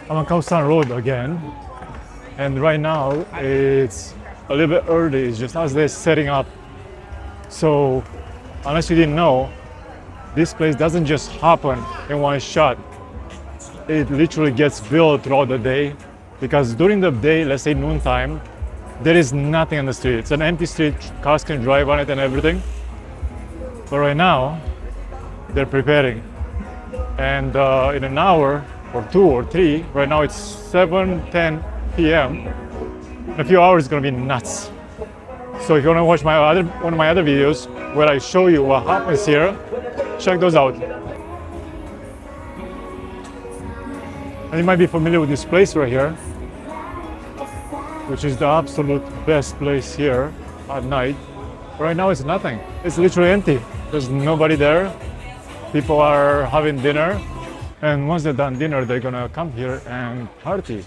I'm on Khao San Road again, and right now it's a little bit early. It's just as they're setting up. So, unless you didn't know, this place doesn't just happen in one shot. It literally gets built throughout the day, because during the day, let's say noontime, there is nothing on the street. It's an empty street, cars can drive on it and everything. But right now, they're preparing. And in an hour or 2 or 3, right now it's 7:10 p.m. In a few hours it's gonna be nuts. So if you wanna watch one of my other videos where I show you what happens here, check those out. And you might be familiar with this place right here, which is the absolute best place here at night. Right now it's nothing. It's literally empty. There's nobody there. People are having dinner, and once they're done dinner, they're gonna come here and party.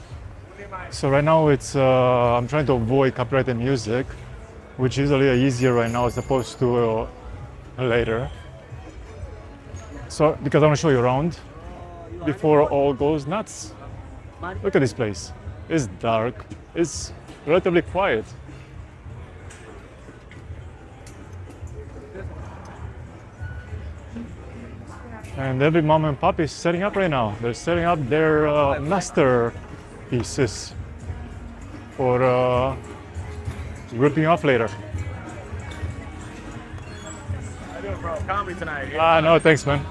So right now it's I'm trying to avoid copyrighted music, which is a little easier right now as opposed to later. So because I want to show you around before all goes nuts. Look at this place. It's dark. It's relatively quiet. And every mom and pop is setting up right now. They're setting up their masterpieces for ripping off later. How you doing, bro? Comedy tonight. No, thanks, man.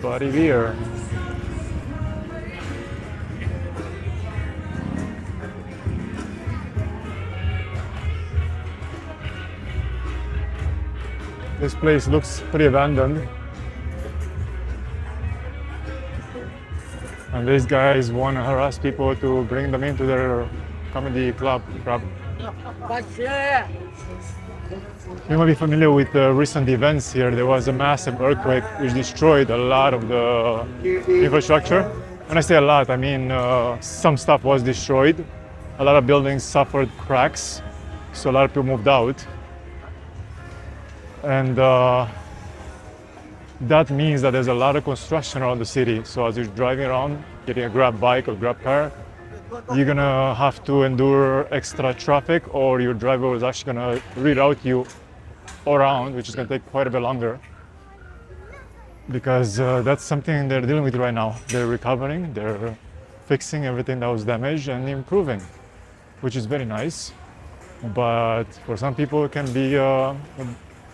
Buddy beer. This place looks pretty abandoned. And these guys want to harass people to bring them into their comedy club. You might be familiar with the recent events here. There was a massive earthquake which destroyed a lot of the infrastructure. When I say a lot, I mean some stuff was destroyed. A lot of buildings suffered cracks, so a lot of people moved out. And that means that there's a lot of construction around the city. So as you're driving around, getting a grab bike or grab car, you're gonna have to endure extra traffic, or your driver is actually gonna reroute you around, which is gonna take quite a bit longer. Because that's something they're dealing with right now. They're recovering, they're fixing everything that was damaged and improving, which is very nice. But for some people it can be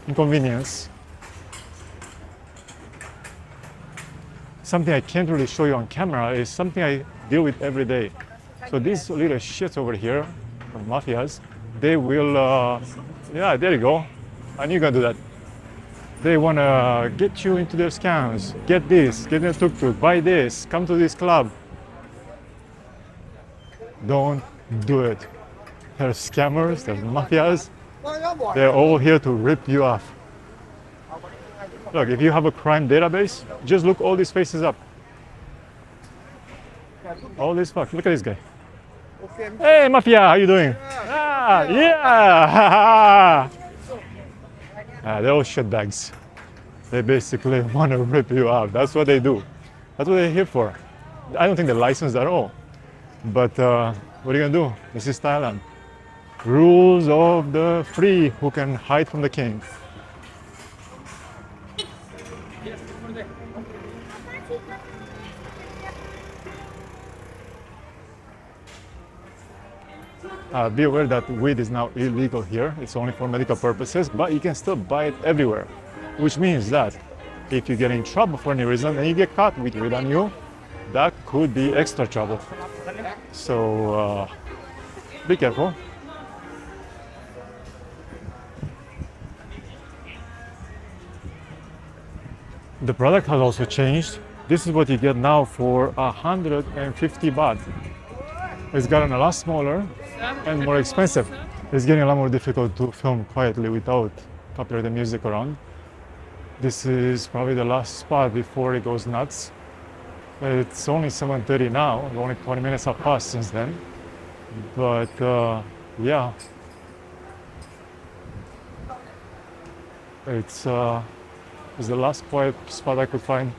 inconvenience. Something I can't really show you on camera is something I deal with every day. So these little shits over here, from mafias, they will, yeah, there you go. I knew you're gonna do that. They wanna get you into their scams. Get this, get in a tuk-tuk, buy this, come to this club. Don't do it. They're scammers, they're mafias. They're all here to rip you off. Look, if you have a crime database, just look all these faces up. All this fuck. Look at this guy. Hey, mafia, how you doing? Yeah. They're all shitbags. They basically want to rip you out. That's what they do. That's what they're here for. I don't think they're licensed at all. But what are you gonna do? This is Thailand. Rules of the free who can hide from the king. Be aware that weed is now illegal here. It's only for medical purposes, but you can still buy it everywhere. Which means that if you get in trouble for any reason and you get caught with weed on you, that could be extra trouble. So be careful. The product has also changed. This is what you get now for 150 baht. It's gotten a lot smaller and more expensive. It's getting a lot more difficult to film quietly without copyrighted music around. This is probably the last spot before it goes nuts. It's only 7:30 now. Only 20 minutes have passed since then. But yeah, It's the last quiet spot I could find.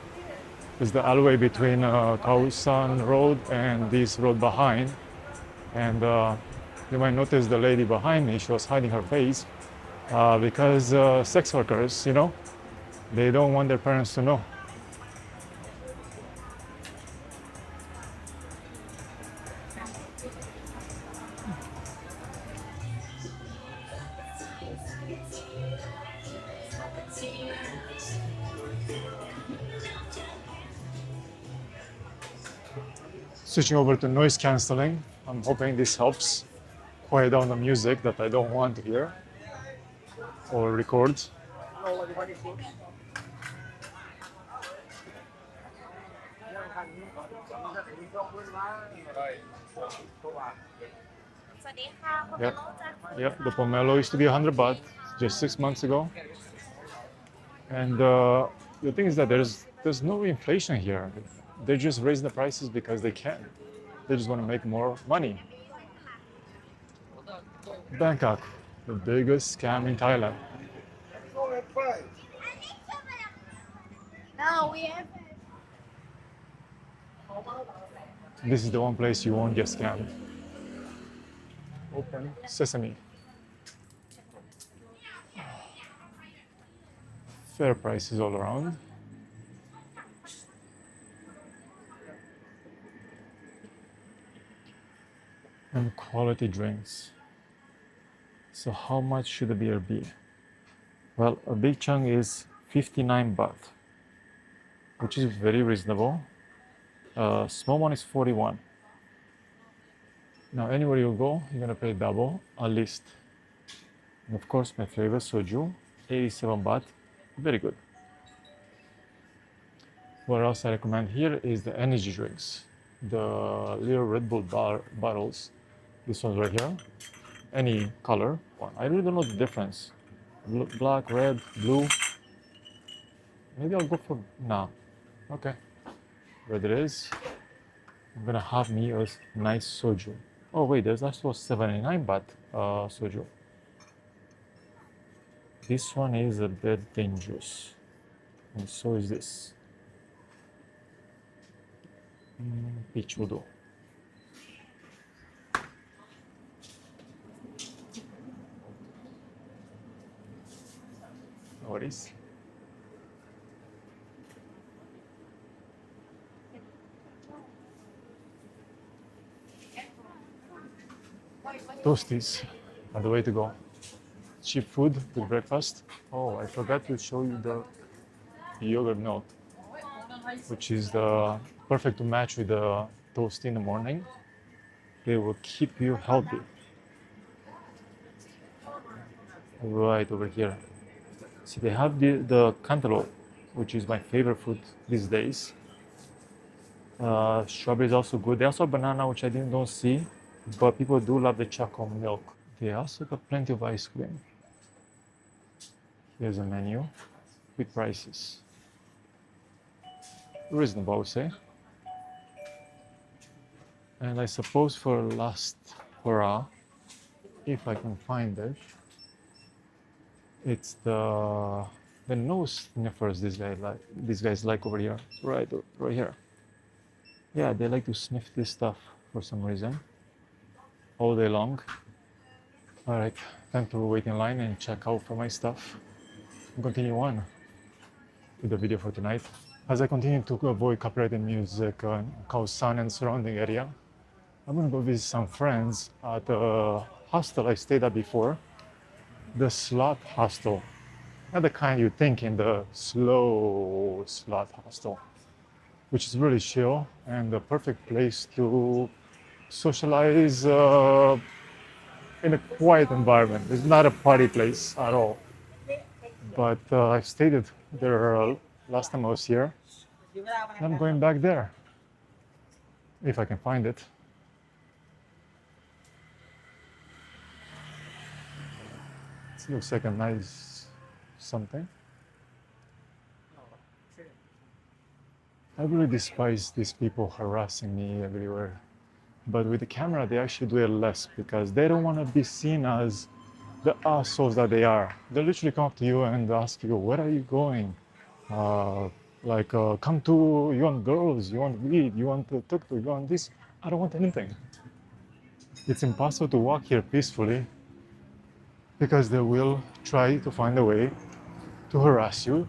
Is the alleyway between Khao San Road and this road behind. And you might notice the lady behind me, she was hiding her face because sex workers, you know, they don't want their parents to know. Switching over to noise cancelling. I'm hoping this helps quiet down the music that I don't want to hear or record. Yep, yep. The pomelo used to be 100 baht just 6 months ago, and the thing is that there's no inflation here. They just raise the prices because they can. They just want to make more money. Bangkok, the biggest scam in Thailand. No, we have. This is the one place you won't get scammed. Open sesame. Fair prices all around. And quality drinks. So how much should a beer be? Well, a big chunk is 59 baht, which is very reasonable. Small one is 41. Now anywhere you go, you're gonna pay double at least. And of course, my favorite Soju, 87 baht, very good. What else I recommend here is the energy drinks, the little Red Bull bottles. This one's right here, any color one. I really don't know the difference. Black, red, blue. Maybe I'll go for now. Okay, red it is. I'm gonna have me a nice Soju. Oh wait, there's also 79 baht Soju. This one is a bit dangerous, and so is this. Pichudo. No worries. Toasties are the way to go. Cheap food with breakfast. Oh, I forgot to show you the yogurt milk, which is the perfect to match with the toast in the morning. They will keep you healthy. Right over here. See, they have the cantaloupe, which is my favorite fruit these days. Strawberry is also good. They also have banana, which I don't see, but people do love the chocolate milk. They also got plenty of ice cream. Here's a menu with prices. Reasonable, I would say. And I suppose for last hurrah, if I can find it, it's the nose sniffers these guys like over here, right here. Yeah, they like to sniff this stuff for some reason all day long. All right, time to wait in line and check out for my stuff and continue on with the video for tonight. As I continue to avoid copyrighted music in Khao San and surrounding area, I'm gonna go visit some friends at the hostel I stayed at before, the slot hostel. Not the kind you think in the slow slot hostel, which is really chill and the perfect place to socialize in a quiet environment. It's not a party place at all. But I stayed there last time I was here. And I'm going back there, if I can find it. It looks like a nice something. I really despise these people harassing me everywhere. But with the camera, they actually do it less because they don't want to be seen as the assholes that they are. They literally come up to you and ask you, where are you going? Come to, you want girls, you want weed, you want the tuk-tuk, you want this. I don't want anything. It's impossible to walk here peacefully because they will try to find a way to harass you.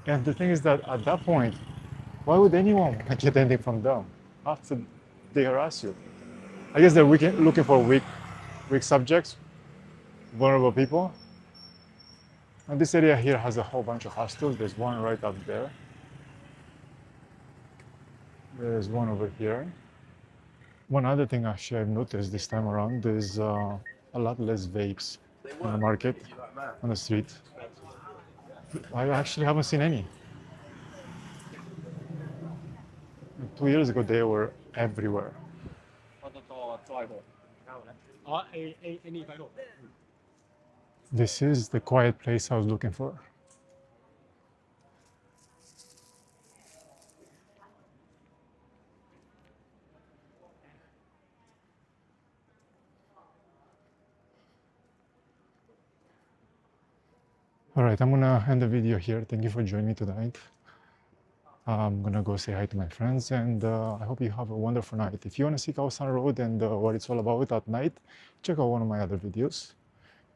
And the thing is that at that point, why would anyone get anything from them after they harass you? I guess they're looking for weak subjects, vulnerable people. And this area here has a whole bunch of hostels. There's one right up there. There's one over here. One other thing actually I've noticed this time around is a lot less vapes on the market, on the street. I actually haven't seen any. 2 years ago they were everywhere. This is the quiet place I was looking for. All right, I'm gonna end the video here. Thank you for joining me tonight. I'm gonna go say hi to my friends, and I hope you have a wonderful night. If you wanna see Khao San Road and what it's all about at night, check out one of my other videos.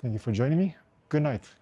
Thank you for joining me. Good night.